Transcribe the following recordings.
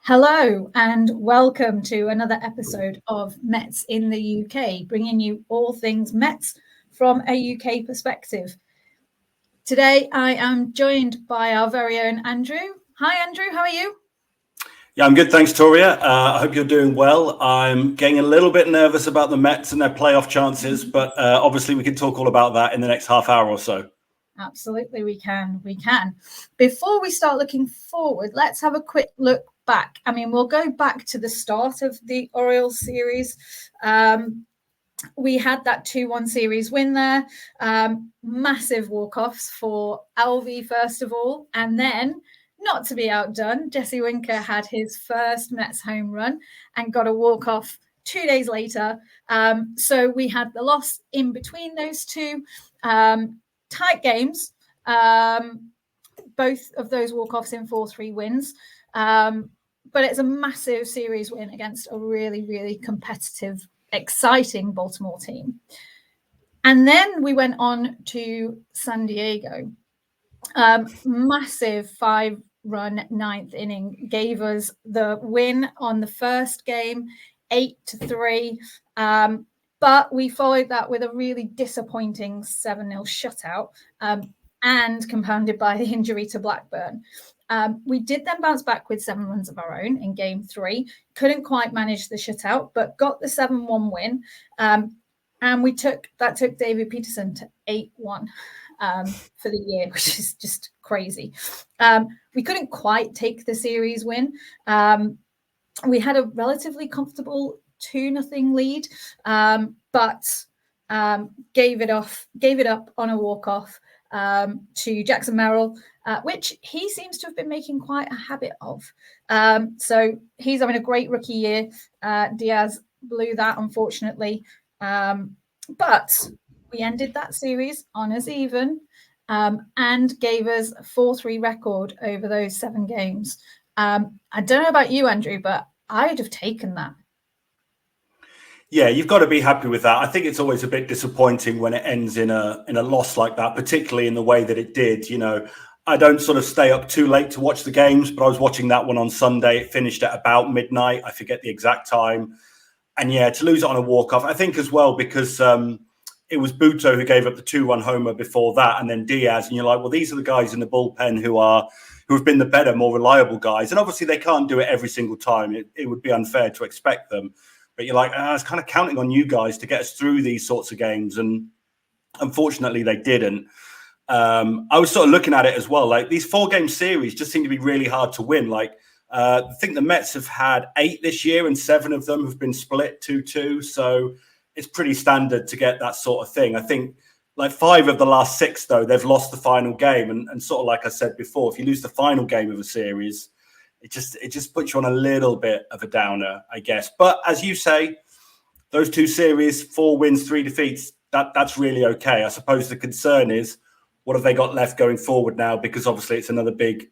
Hello and welcome to another episode of Mets in the UK, bringing you all things Mets from a UK perspective. Today I am joined by our very own Andrew. Hi Andrew, how are you? Yeah, I'm good, thanks, Toria. I hope you're doing well. I'm getting a little bit nervous about the Mets and their playoff chances, but obviously we can talk all about that in the next half hour or so. Absolutely, we can. Before we start looking forward, let's have a quick look back. We'll go back to the start of the Orioles series. We had that 2-1 series win there. Massive walk-offs for Alvey, first of all. And then, not to be outdone, Jesse Winker had his first Mets home run and got a walk-off 2 days later. So we had the loss in between those two. Tight games, both of those walk-offs in 4-3 wins. But it's a massive series win against a really, really competitive, exciting Baltimore team. And then we went on to San Diego. Massive 5-run ninth inning gave us the win on the first game, 8-3. But we followed that with a really disappointing 7-0 shutout and compounded by the injury to Blackburn. We did then bounce back with 7 runs of our own in game 3. Couldn't quite manage the shutout, but got the 7-1 win. And took David Peterson to 8-1 for the year, which is just crazy. We couldn't quite take the series win. We had a relatively comfortable 2-0 lead, but gave it up on a walk-off to Jackson Merrill, which he seems to have been making quite a habit of. So he's having a great rookie year. Diaz blew that, unfortunately. But we ended that series on as even and gave us a 4-3 record over those 7 games. I don't know about you, Andrew, but I'd have taken that. Yeah, you've got to be happy with that. I think it's always a bit disappointing when it ends in a loss like that, particularly in the way that it did. You know, I don't sort of stay up too late to watch the games, but I was watching that one on Sunday. It finished at about midnight. I forget the exact time. And yeah, to lose it on a walk-off, I think as well, because it was Buto who gave up the 2-1 homer before that, and then Diaz. And you're like, well, these are the guys in the bullpen who have been the better, more reliable guys. And obviously they can't do it every single time. It would be unfair to expect them. But you're like, I was kind of counting on you guys to get us through these sorts of games. And unfortunately, they didn't. I was sort of looking at it as well. Like, these 4-game series just seem to be really hard to win. Like, I think the Mets have had 8 this year and 7 of them have been split 2-2. So it's pretty standard to get that sort of thing. I think like 5 of the last 6, though, they've lost the final game. And sort of like I said before, if you lose the final game of a series, it just puts you on a little bit of a downer, I guess. But as you say, those 2 series, 4 wins, 3 defeats, that's really okay. I suppose the concern is, what have they got left going forward now? Because obviously it's another big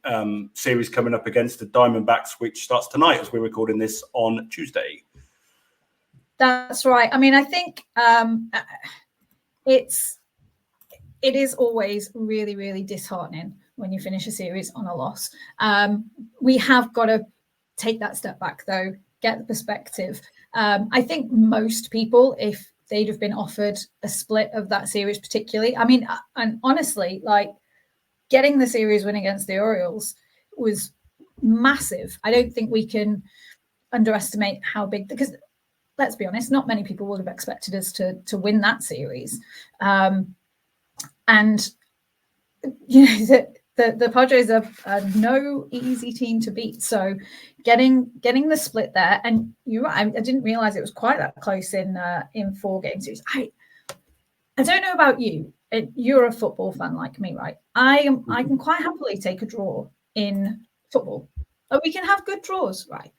series coming up against the Diamondbacks, which starts tonight as we're recording this on Tuesday. That's right. I mean, I think it is always really, really disheartening when you finish a series on a loss. We have got to take that step back, though, get the perspective. I think most people, if they'd have been offered a split of that series particularly, I mean, and honestly, like, getting the series win against the Orioles was massive. I don't think we can underestimate how big, because let's be honest, not many people would have expected us to win that series. And you know, the Padres are no easy team to beat. So getting the split there, and you're right, I didn't realize it was quite that close in 4-game series. I don't know about you. You're a football fan like me, right? I can quite happily take a draw in football. We can have good draws, right?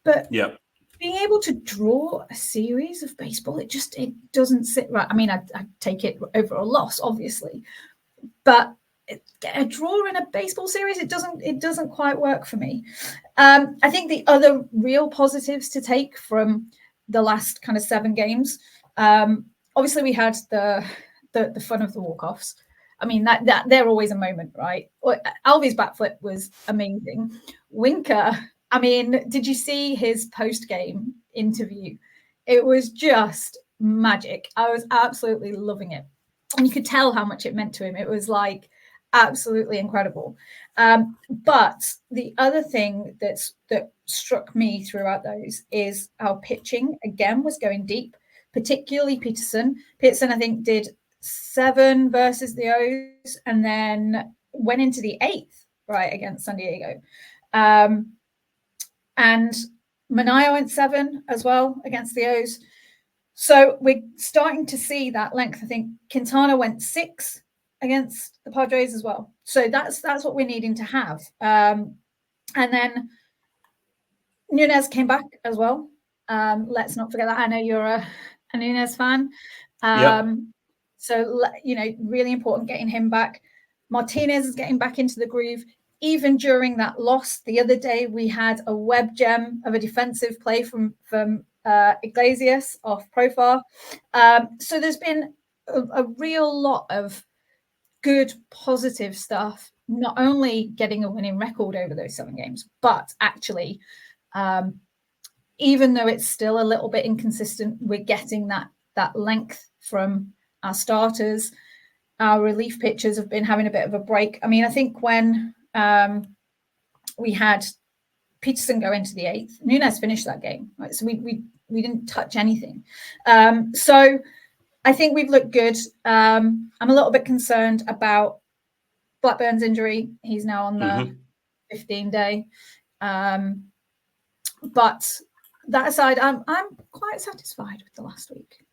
But yeah, being able to draw a series of baseball, it doesn't sit right. I mean, I take it over a loss, obviously, but a draw in a baseball series, it doesn't quite work for me. I think the other real positives to take from the last kind of 7 games, obviously we had the fun of the walk-offs. I mean, that they're always a moment, right? Alvey's bat flip was amazing. Winker I mean, did you see his post-game interview? It was just magic. I was absolutely loving it. And you could tell how much it meant to him. It was like absolutely incredible. But the other thing that struck me throughout those is our pitching, again, was going deep, particularly Peterson. Peterson, I think, did 7 versus the O's and then went into the 8th, right, against San Diego. And Manaea went 7 as well against the O's. So we're starting to see that length. I think Quintana went 6 against the Padres as well. So that's what we're needing to have. And then Nunez came back as well. Let's not forget that. I know you're a Nunez fan. So, really important getting him back. Martinez is getting back into the groove. Even during that loss the other day, we had a web gem of a defensive play from Iglesias off profile. So there's been a real lot of good, positive stuff, not only getting a winning record over those 7 games, but actually, even though it's still a little bit inconsistent, we're getting that length from our starters. Our relief pitchers have been having a bit of a break. I mean, I think when we had Peterson go into the 8th, Nunez finished that game, right? So we didn't touch anything. So I think we've looked good. I'm a little bit concerned about Blackburn's injury. He's now on the 15-day. But that aside, I'm quite satisfied with the last week.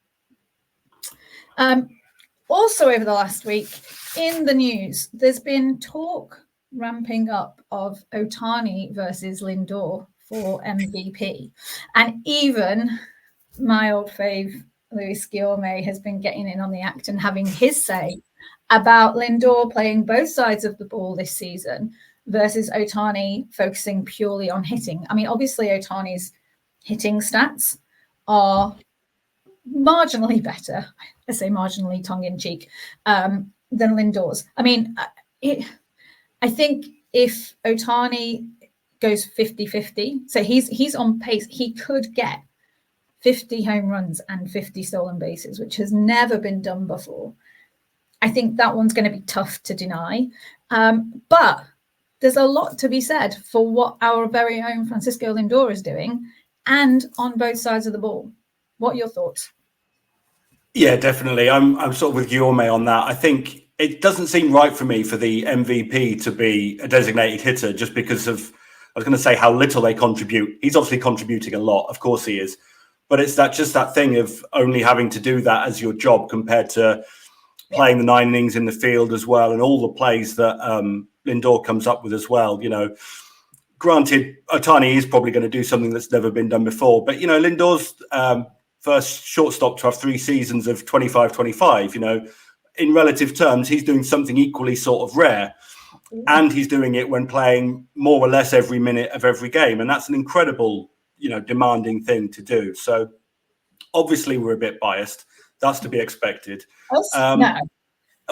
Also over the last week, in the news, there's been talk ramping up of Ohtani versus Lindor for MVP. And even my old fave, Luis Guillorme, has been getting in on the act and having his say about Lindor playing both sides of the ball this season versus Ohtani focusing purely on hitting. I mean, obviously, Ohtani's hitting stats are marginally better, I say marginally tongue-in-cheek, than Lindor's. I mean, I think if Ohtani goes 50-50, so he's on pace, he could get 50 home runs and 50 stolen bases, which has never been done before. I think that one's going to be tough to deny. But there's a lot to be said for what our very own Francisco Lindor is doing, and on both sides of the ball. What are your thoughts? Yeah, definitely. I'm sort of with Guillorme on that. I think it doesn't seem right for me for the MVP to be a designated hitter just because of, I was going to say how little they contribute. He's obviously contributing a lot. Of course he is. But it's that thing of only having to do that as your job compared to playing the 9 innings in the field as well, and all the plays that Lindor comes up with as well. Granted, Ohtani is probably going to do something that's never been done before. But, Lindor's first shortstop to have 3 seasons of 25-25, in relative terms, he's doing something equally sort of rare. And he's doing it when playing more or less every minute of every game. And that's an incredible, demanding thing to do. So obviously we're a bit biased. That's to be expected. No.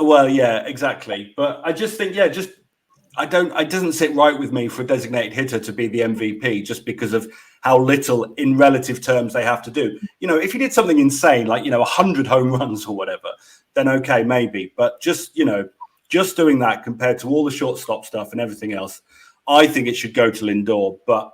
Well, yeah, exactly. But I just think, it doesn't sit right with me for a designated hitter to be the MVP just because of how little in relative terms they have to do. If he did something insane, like, 100 home runs or whatever, then okay, maybe. But just doing that compared to all the shortstop stuff and everything else, I think it should go to Lindor. But,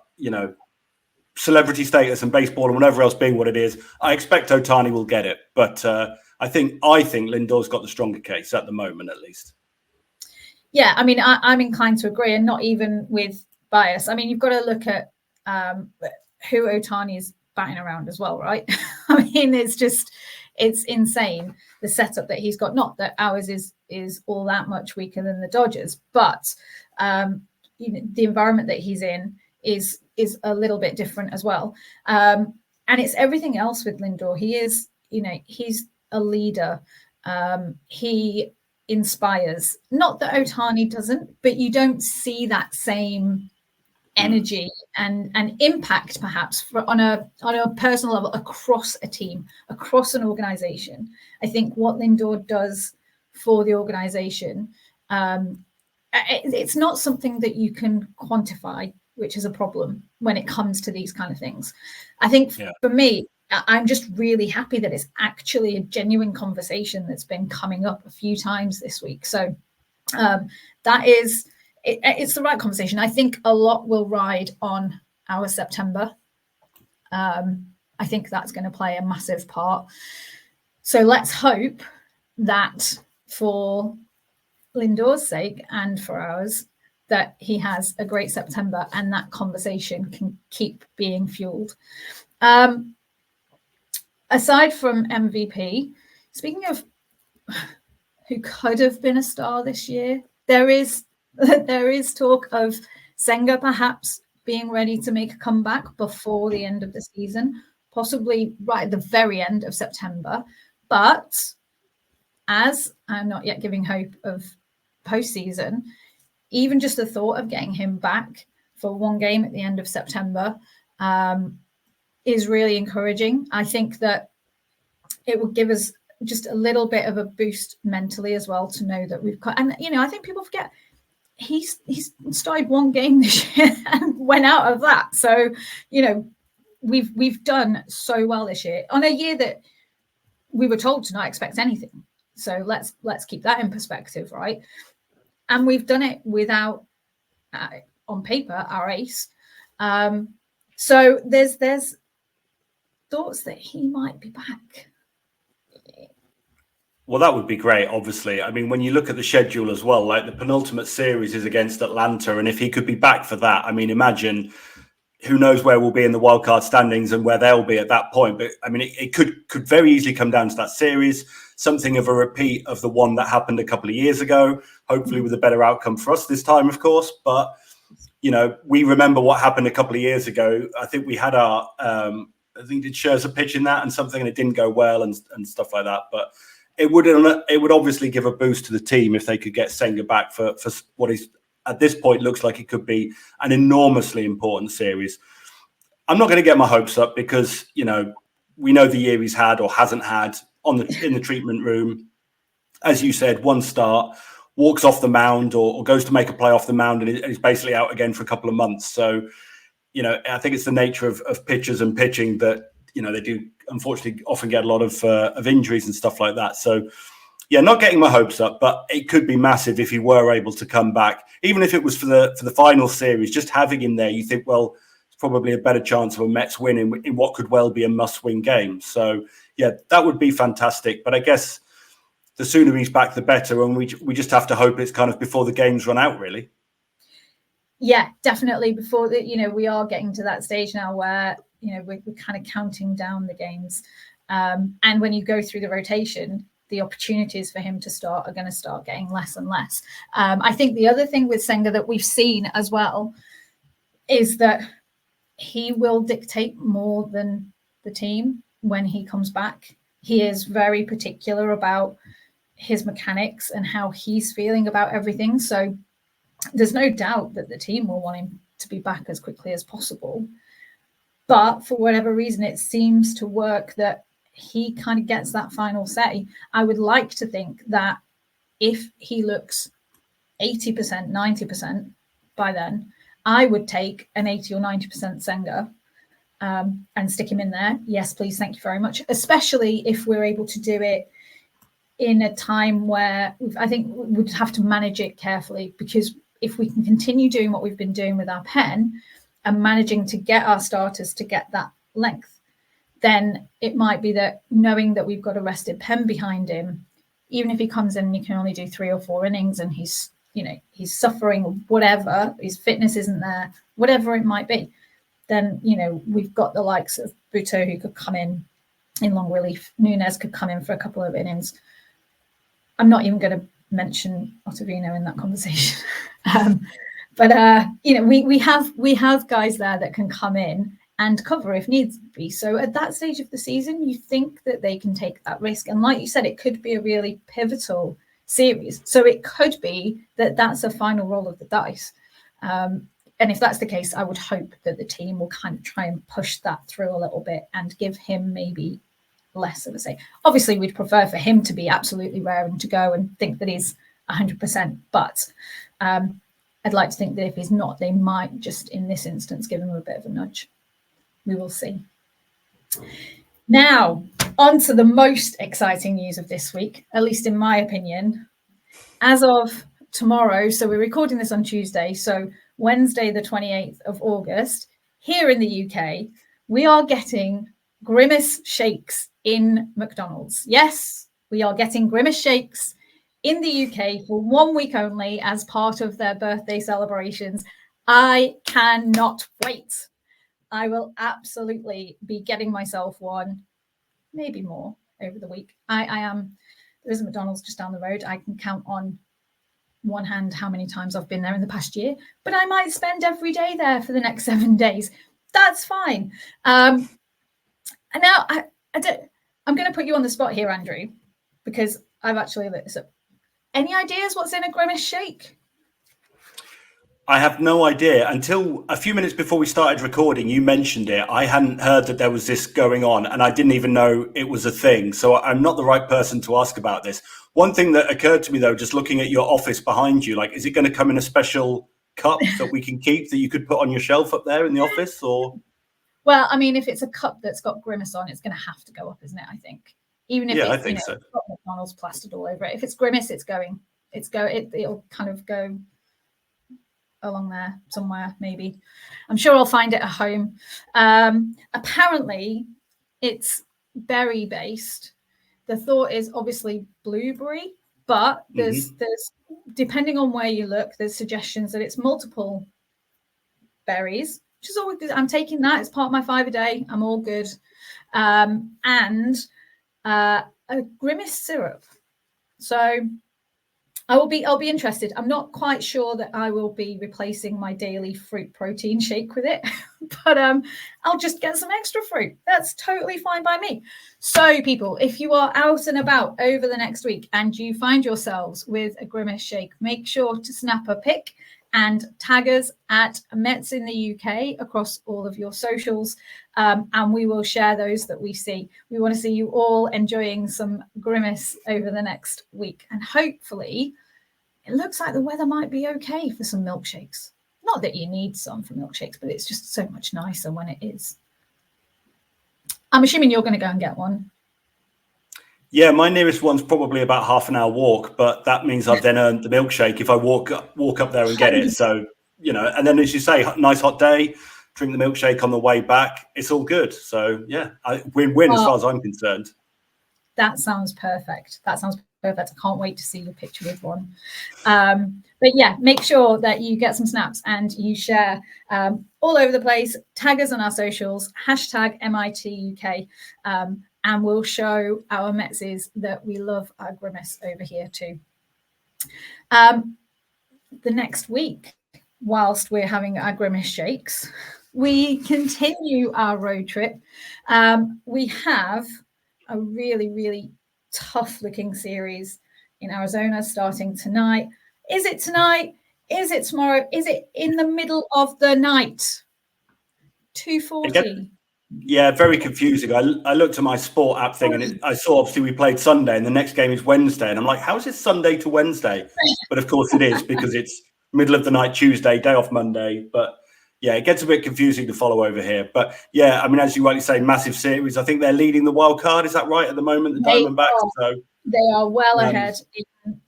celebrity status and baseball and whatever else being what it is, I expect Ohtani will get it. But I think Lindor's got the stronger case at the moment, at least. Yeah, I mean, I'm inclined to agree, and not even with bias. I mean, you've got to look at who Ohtani is batting around as well, right? I mean, it's insane, the setup that he's got. Not that ours is all that much weaker than the Dodgers, but the environment that he's in is a little bit different as well. And it's everything else with Lindor. He is, he's a leader. He inspires. Not that Ohtani doesn't, but you don't see that same energy and impact perhaps on a personal level across a team, across an organization. I think what Lindor does for the organization, it's not something that you can quantify. which is a problem when it comes to these kind of things. I think for me, I'm just really happy that it's actually a genuine conversation that's been coming up a few times this week. So that is, it's the right conversation. I think a lot will ride on our September. I think that's going to play a massive part. So let's hope that for Lindor's sake and for ours, that he has a great September and that conversation can keep being fueled. Aside from MVP, speaking of who could have been a star this year, there is talk of Senga perhaps being ready to make a comeback before the end of the season, possibly right at the very end of September. But as I'm not yet giving hope of postseason, even just the thought of getting him back for one game at the end of September is really encouraging. I think that it will give us just a little bit of a boost mentally as well to know that we've got, and I think people forget he's started one game this year and went out of that. So, we've done so well this year on a year that we were told to not expect anything. So let's keep that in perspective, right? And we've done it without, on paper, our ace. So there's thoughts that he might be back. Well, that would be great, obviously. I mean, when you look at the schedule as well, like the penultimate series is against Atlanta, and if he could be back for that, I mean, imagine who knows where we'll be in the wildcard standings and where they'll be at that point. But I mean, it could very easily come down to that series, something of a repeat of the one that happened a couple of years ago, hopefully with a better outcome for us this time, of course. But, we remember what happened a couple of years ago. I think we had our, did Scherzer pitch in that and something, and it didn't go well and stuff like that. But it would obviously give a boost to the team if they could get Senga back for what is at this point looks like it could be an enormously important series. I'm not going to get my hopes up because we know the year he's had or hasn't had in the treatment room. As you said, one start, walks off the mound or goes to make a play off the mound and is basically out again for a couple of months. So I think it's the nature of pitchers and pitching that they do unfortunately often get a lot of injuries and stuff like that. So, yeah, not getting my hopes up, but it could be massive if he were able to come back. Even if it was for the final series, just having him there, you think, well, it's probably a better chance of a Mets win in what could well be a must-win game. So, yeah, that would be fantastic. But I guess the sooner he's back, the better. And we just have to hope it's kind of before the games run out, really. Yeah, definitely. Before we are getting to that stage now where we're kind of counting down the games, and when you go through the rotation, the opportunities for him to start are going to start getting less and less. I think the other thing with Senga that we've seen as well is that he will dictate more than the team when he comes back. He is very particular about his mechanics and how he's feeling about everything. So there's no doubt that the team will want him to be back as quickly as possible. But for whatever reason, it seems to work that he kind of gets that final say. I would like to think that if he looks 80%, 90% by then, I would take an 80 or 90% Senga and stick him in there. Yes, please. Thank you very much. Especially if we're able to do it in a time where I think we'd have to manage it carefully, because if we can continue doing what we've been doing with our pen and managing to get our starters to get that length, then it might be that knowing that we've got a rested pen behind him, even if he comes in and he can only do 3 or 4 innings and he's suffering whatever, his fitness isn't there, whatever it might be, then, we've got the likes of Buto who could come in long relief. Nunez could come in for a couple of innings. I'm not even going to mention Ottavino in that conversation. But we have guys there that can come in and cover if needs be. So at that stage of the season, you think that they can take that risk. And like you said, it could be a really pivotal series. So it could be that that's a final roll of the dice. And if that's the case, I would hope that the team will kind of try and push that through a little bit and give him maybe less of a say. Obviously, we'd prefer for him to be absolutely raring to go and think that he's 100%. But I'd like to think that if he's not, they might just in this instance give him a bit of a nudge. We will see. Now, on to the most exciting news of this week, at least in my opinion. As of tomorrow, so we're recording this on Tuesday, so Wednesday, the 28th of August, here in the UK, we are getting Grimace shakes in McDonald's. Yes, we are getting Grimace shakes in the UK for 1 week only as part of their birthday celebrations. I cannot wait. I will absolutely be getting myself one, maybe more over the week. I am, there's a McDonald's just down the road. I can count on one hand how many times I've been there in the past year, but I might spend every day there for the next 7 days. That's fine. And now I'm going to put you on the spot here, Andrew, because I've actually looked this up. Any ideas what's in a Grimace shake? I have no idea. Until a few minutes before we started recording, you mentioned it. I hadn't heard that there was this going on, and I didn't even know it was a thing. So I'm not the right person to ask about this. One thing that occurred to me, though, just looking at your office behind you, like, is it going to come in a special cup that we can keep that you could put on your shelf up there in the office? Or, well, I mean, if it's a cup that's got Grimace on, it's going to have to go up, isn't it? I think. Even if I think so. It's got McDonald's plastered all over it. If it's Grimace, it'll kind of go along there somewhere, maybe. I'm sure I'll find it at home. Apparently, it's berry based. The thought is obviously blueberry, but there's depending on where you look, there's suggestions that it's multiple berries, which is always good. I'm taking that as part of my 5 a day. I'm all good. And a Grimace syrup. So I'll be interested. I'm not quite sure that I will be replacing my daily fruit protein shake with it, but I'll just get some extra fruit. That's totally fine by me. So people, if you are out and about over the next week and you find yourselves with a Grimace shake, make sure to snap a pic and tag us at Mets in the UK across all of your socials, and we will share those that we see. We want to see you all enjoying some Grimace over the next week, and hopefully it looks like the weather might be okay for some milkshakes. Not that you need some for milkshakes, but it's just so much nicer when it is. I'm assuming you're going to go and get one. Yeah, my nearest one's probably about half an hour walk, but that means I've then earned the milkshake if I walk up there and get it. So, and then as you say, nice hot day, drink the milkshake on the way back. It's all good. So, yeah, win-win as far as I'm concerned. That sounds perfect. I can't wait to see your picture with one. But yeah, make sure that you get some snaps and you share all over the place. Tag us on our socials, #MITUK. And we'll show our Metses that we love our Grimace over here too. The next week, whilst we're having our Grimace shakes, we continue our road trip. We have a really, really tough looking series in Arizona starting tonight. Is it tonight? Is it tomorrow? Is it in the middle of the night? 2:40. Yeah, very confusing. I looked at my sport app thing and I saw obviously we played Sunday and the next game is Wednesday. And I'm like, how is it Sunday to Wednesday? But of course it is because it's middle of the night Tuesday, day off Monday. But yeah, it gets a bit confusing to follow over here. But yeah, I mean, as you rightly say, massive series. I think they're leading the wild card. Is that right at the moment, the Diamondbacks? So they are well ahead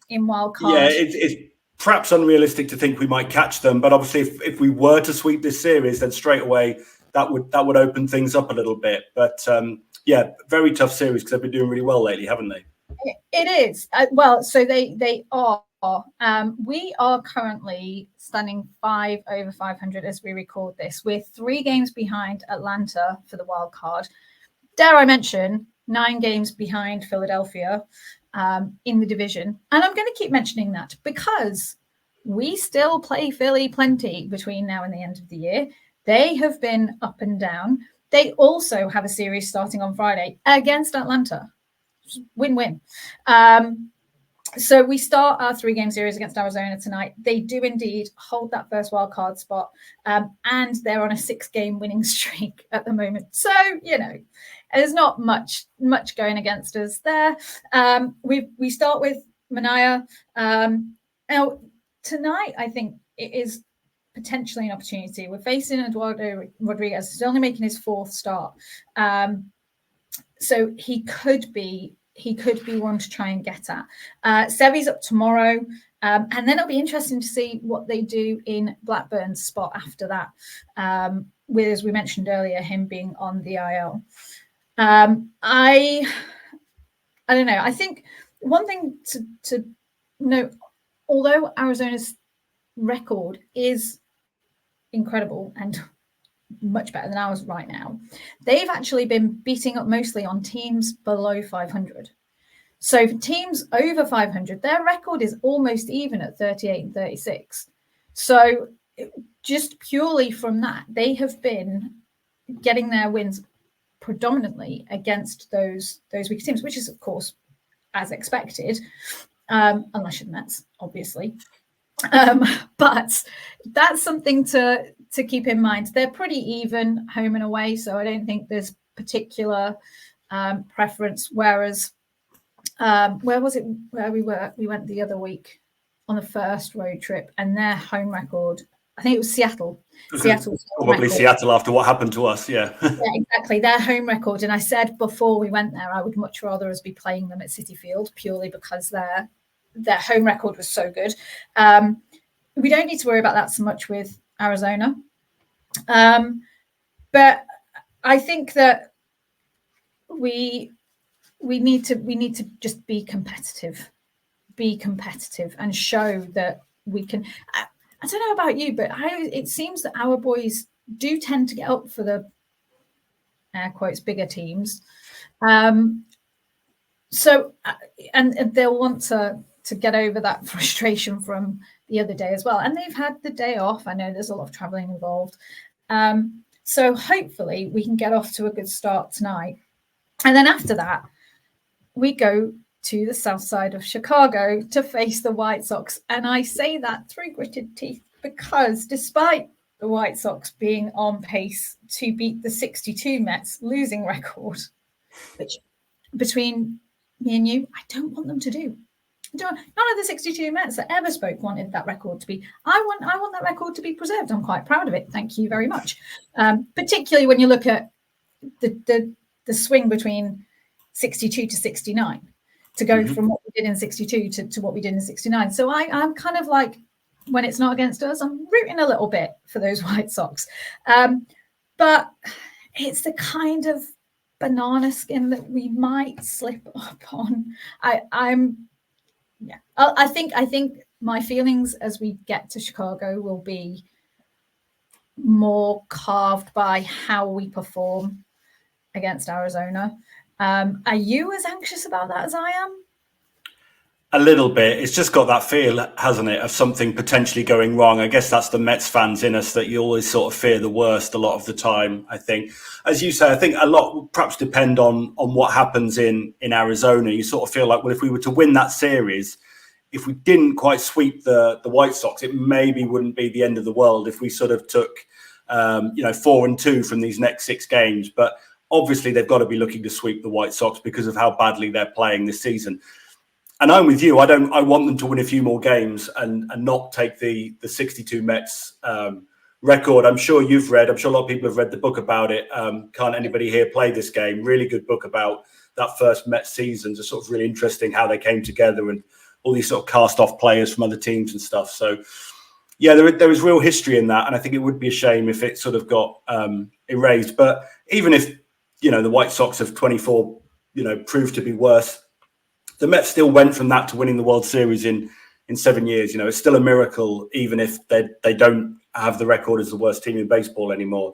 in wild card. Yeah, it's perhaps unrealistic to think we might catch them. But obviously if we were to sweep this series, then straight away that would open things up a little bit. But yeah, very tough series because they've been doing really well lately, haven't they? It is. Well, so they are. We are currently standing 5 over 500 as we record this. We're 3 games behind Atlanta for the wild card. Dare I mention 9 games behind Philadelphia in the division. And I'm going to keep mentioning that because we still play Philly plenty between now and the end of the year. They have been up and down. They also have a series starting on Friday against Atlanta. Win-win. So we start our 3-game series against Arizona tonight. They do indeed hold that first wild card spot, and they're on a 6-game winning streak at the moment. So, there's not much going against us there. We start with Manaea. Now, tonight, I think it is potentially an opportunity. We're facing Eduardo Rodriguez. He's only making his 4th start. So he could be one to try and get at. Sevy's up tomorrow. And then it'll be interesting to see what they do in Blackburn's spot after that. With, as we mentioned earlier, him being on the IL. I don't know. I think one thing to note, although Arizona's record is incredible and much better than ours right now, they've actually been beating up mostly on teams below 500. So for teams over 500, their record is almost even at 38 and 36. So just purely from that, they have been getting their wins predominantly against those weaker teams, which is, of course, as expected, unless you're the Mets, obviously. But that's something to keep in mind. They're pretty even home and away, so I don't think there's particular preference. Whereas, where was it where we were? We went the other week on the first road trip, and their home record, I think it was Seattle. Probably Seattle after what happened to us, yeah. Yeah, exactly. Their home record. And I said before we went there, I would much rather us be playing them at Citi Field purely because their home record was so good. We don't need to worry about that so much with Arizona. But I think that we need to just be competitive and show that we can. I don't know about you, but it seems that our boys do tend to get up for the air quotes bigger teams. So they'll want to get over that frustration from the other day as well. And they've had the day off. I know there's a lot of traveling involved. So hopefully we can get off to a good start tonight. And then after that, we go to the south side of Chicago to face the White Sox. And I say that through gritted teeth because despite the White Sox being on pace to beat the 62 Mets losing record, which between me and you, I don't want them to do. None of the 62 Mets that ever spoke wanted that record to be. I want that record to be preserved. I'm quite proud of it. Thank you very much. Particularly when you look at the swing between 62 to 69. To go from what we did in 62 to what we did in 69. So I'm kind of like, when it's not against us, I'm rooting a little bit for those White Sox. But it's the kind of banana skin that we might slip up on. I think my feelings as we get to Chicago will be more carved by how we perform against Arizona. Are you as anxious about that as I am? A little bit. It's just got that feel, hasn't it, of something potentially going wrong. I guess that's the Mets fans in us, that you always sort of fear the worst a lot of the time, I think. As you say, I think a lot will perhaps depend on what happens in Arizona. You sort of feel like, well, if we were to win that series, if we didn't quite sweep the White Sox, it maybe wouldn't be the end of the world if we sort of took 4-2 from these next 6 games. But obviously, they've got to be looking to sweep the White Sox because of how badly they're playing this season. And I'm with you. I want them to win a few more games and not take the 62 Mets record. I'm sure a lot of people have read the book about it. Can't Anybody Here Play This Game? Really good book about that first Mets season. It's sort of really interesting how they came together and all these sort of cast off players from other teams and stuff. So yeah, there is real history in that. And I think it would be a shame if it sort of got erased. But even if, the White Sox of 24, proved to be worse, the Mets still went from that to winning the World Series in 7 years. It's still a miracle, even if they don't have the record as the worst team in baseball anymore.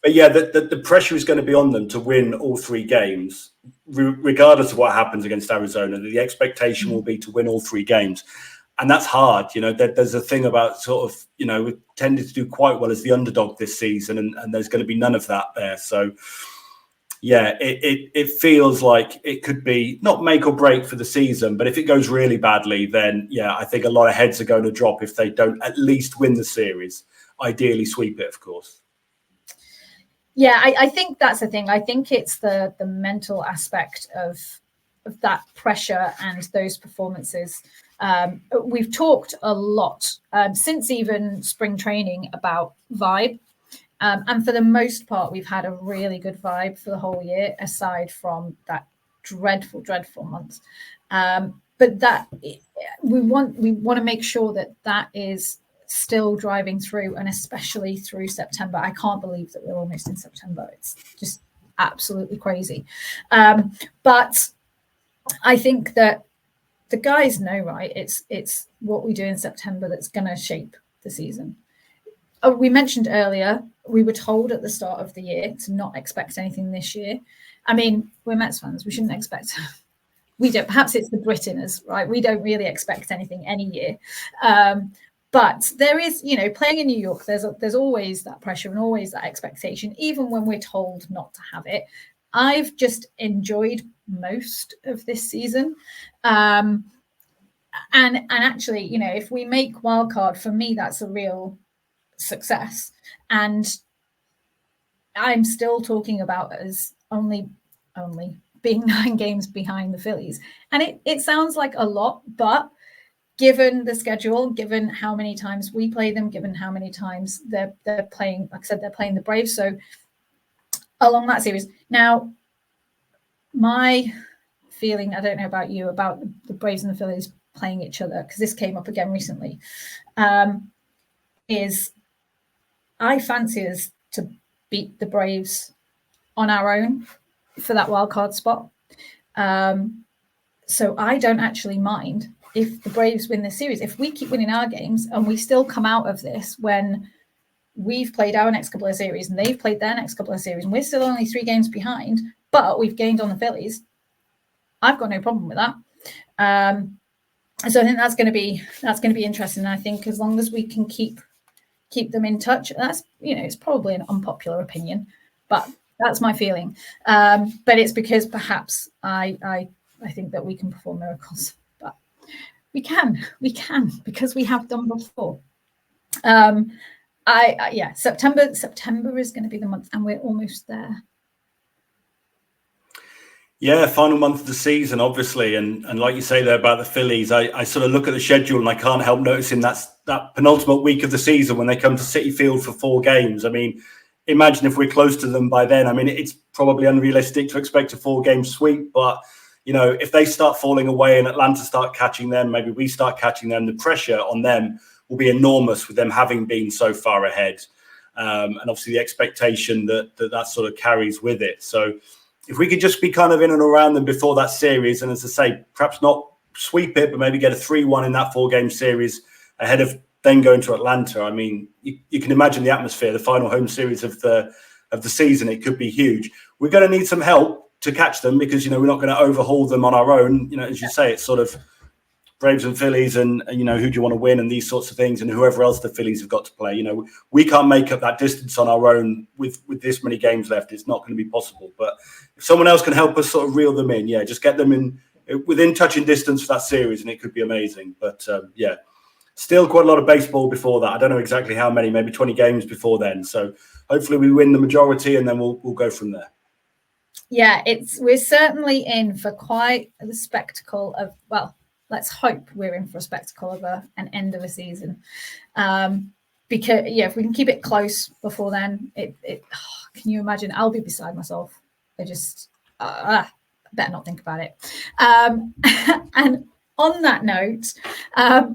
But yeah, the pressure is going to be on them to win all 3 games, regardless of what happens against Arizona. The expectation will be to win all 3 games. And that's hard. There's a thing about sort of, we tended to do quite well as the underdog this season, and there's going to be none of that there. So yeah, it feels like it could be not make or break for the season, but if it goes really badly, then yeah, I think a lot of heads are going to drop if they don't at least win the series. Ideally, sweep it, of course. Yeah, I think that's the thing. I think it's the mental aspect of that pressure and those performances. We've talked a lot since even spring training about vibe. And for the most part, we've had a really good vibe for the whole year, aside from that dreadful, dreadful month. But that we want to make sure that is still driving through, and especially through September. I can't believe that we're almost in September. It's just absolutely crazy. But I think that the guys know, right? It's what we do in September that's going to shape the season. We mentioned earlier, we were told at the start of the year to not expect anything this year. I mean, we're Mets fans. We shouldn't expect. We don't. Perhaps it's the Brit in us, right? We don't really expect anything any year. But there is, playing in New York, there's always that pressure and always that expectation, even when we're told not to have it. I've just enjoyed most of this season. And actually, if we make wildcard, for me, that's a real success. And I'm still talking about as only being 9 games behind the Phillies. And it sounds like a lot, but given the schedule, given how many times we play them, given how many times they're playing, like I said, they're playing the Braves. So along that series. Now, my feeling, I don't know about you, about the Braves and the Phillies playing each other, because this came up again recently, is I fancy us to beat the Braves on our own for that wild card spot. So I don't actually mind if the Braves win this series. If we keep winning our games and we still come out of this when we've played our next couple of series and they've played their next couple of series and we're still only 3 games behind, but we've gained on the Phillies, I've got no problem with that. So I think that's going to be interesting. I think as long as we can keep them in touch, that's, it's probably an unpopular opinion, but that's my feeling. But it's because perhaps I think that we can perform miracles, but we can because we have done before. September is going to be the month, and we're almost there. Yeah, final month of the season, obviously, and like you say there about the Phillies, I sort of look at the schedule and I can't help noticing that penultimate week of the season when they come to Citi Field for 4 games. I mean, imagine if we're close to them by then. I mean, it's probably unrealistic to expect a 4-game sweep, but if they start falling away and Atlanta start catching them, maybe we start catching them, the pressure on them will be enormous with them having been so far ahead, and obviously the expectation that sort of carries with it. So if we could just be kind of in and around them before that series, and as I say, perhaps not sweep it, but maybe get a 3-1 in that 4-game series ahead of then going to Atlanta. I mean, you can imagine the atmosphere, the final home series of the season. It could be huge. We're going to need some help to catch them because, we're not going to overhaul them on our own. As you say, it's sort of Braves and Phillies and who do you want to win and these sorts of things, and whoever else the Phillies have got to play. We can't make up that distance on our own with this many games left. It's not going to be possible. But if someone else can help us sort of reel them in, just get them in within touching distance for that series, and it could be amazing. But still quite a lot of baseball before that. I don't know exactly how many, maybe 20 games before then. So hopefully we win the majority, and then we'll go from there. Yeah, we're certainly in for quite the spectacle of, well, let's hope we're in for a spectacle of an end of a season. Because if we can keep it close before then, can you imagine? I'll be beside myself. I just better not think about it. And on that note,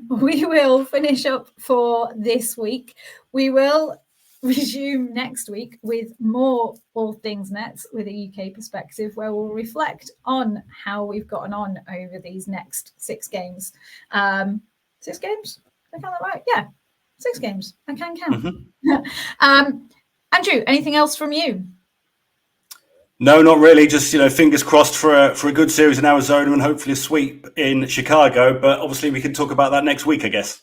we will finish up for this week. We will resume next week with more All Things Nets with a UK perspective, where we'll reflect on how we've gotten on over these next 6 games. 6 games? I count that right? Yeah, 6 games. I can count. Mm-hmm. Andrew, anything else from you? No, not really. Just, fingers crossed for a good series in Arizona and hopefully a sweep in Chicago. But obviously we can talk about that next week, I guess.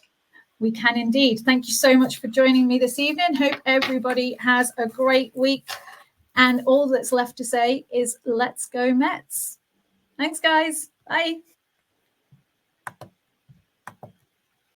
We can indeed. Thank you so much for joining me this evening. Hope everybody has a great week. And all that's left to say is let's go Mets. Thanks, guys. Bye.